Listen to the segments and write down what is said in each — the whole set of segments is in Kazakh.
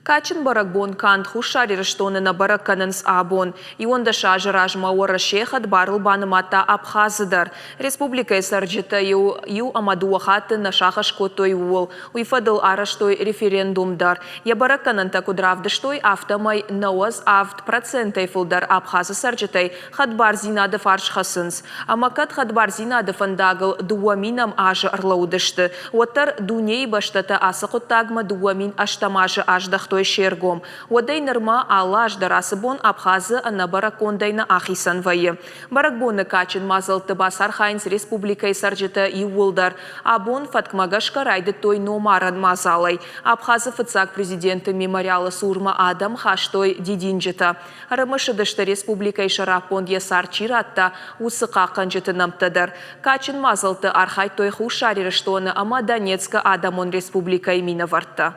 Качин баракбон кант хушари раштоны на баракканынс абон. И он даша жаражма уара шехат барыл банымата Абхазыдар. Республика сарджита ю амадуахаты на шахашкотой уол. Уйфадыл араштой референдумдар. Я баракканын такудравдыштой автомай науаз авт процентай фылдар Абхазы сарджитай хадбар зинады фаршхасынс. Амакат хадбар зинады фандагыл дуаминам ажы арлаудышты. Уаттар дуней баштата асықыттагма дуамин аштамажы аждахтой шергом. Уадай нырма алаш дарасыбон Абхазы на баракондайна ахисан вайы. Баракбоны качин мазылты басар хайнс республикай сарджита иулдар. Абон фаткмагашка райды той номаран мазалай. Абхазы фыцак президенты мемориалы сурма адам хаштой дидинджита. Рымышыдышты республикай шарапон ясар чиратта усықа қанжыты намтадар. Качин мазылты архай той хушари раштоны ама Донецка адамон республикай минаварта.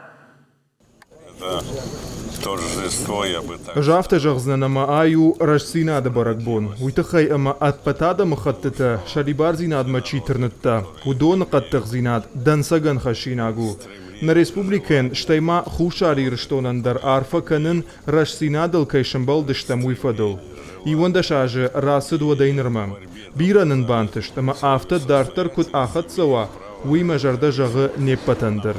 Жафта жагзнана ма аю рашсина да баракбон. Уйтахай ама атпатада махаттата шарибарзина адма читернатта. Удон қаттығзинат дансаган хашинагу. На республикен штайма хушари раштонан дар арфа канын рашсинадал кайшамбал дыштам уйфадал. Иванда шаже расыд вадайнырма. Биранын бантышт ама афта дартар кут ахат сава. Уйма жарда жағы непатандыр.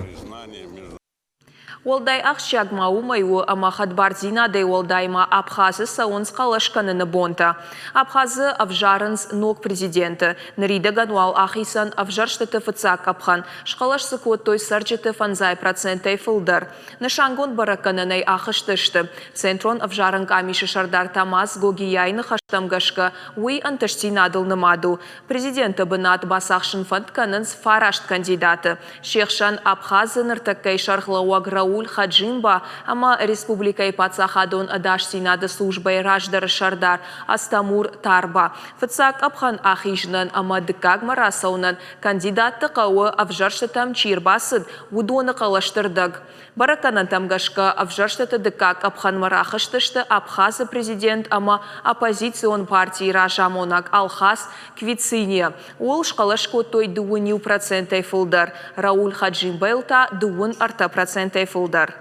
Уалдай ахшагма умайу ама хадбар зинадай уалдайма Абхазы саунс қалашканыны бонта. Абхазы авжарынс ног президенті. Нарида гануал ахисан авжарштыты фыцак апхан. Шқалашсы той сарджыты фанзай процентай фылдар. Нашангон бараканынай ахыштышты. Центрон авжарын камиші шардар тамаз гогияйны хаштамгашка уй антыштинадыл нымаду. Президенті бынат басақшын фантканынс фарашт кандидаты. Шехшан Абхазы ныртаккай шархлауа Рауль Хаджимба, ама республикай пацахадон адаш синады службай раждар шардар Астамур Тарба. Фыцак апхан ахижнан ама дыкаг марасаунан кандидатты қауы авжарштатам чирбасыд удоны қалаштырдаг. Бараканан тамгашка авжарштаты дыкаг апхан марахыштышты Абхазы президент ама оппозицион партии Ражамонак Алхас Квициния. Ол шқалашко той дуыню процентай фылдар. Рауль Хаджимбайлта дуын арта процентай фылдар.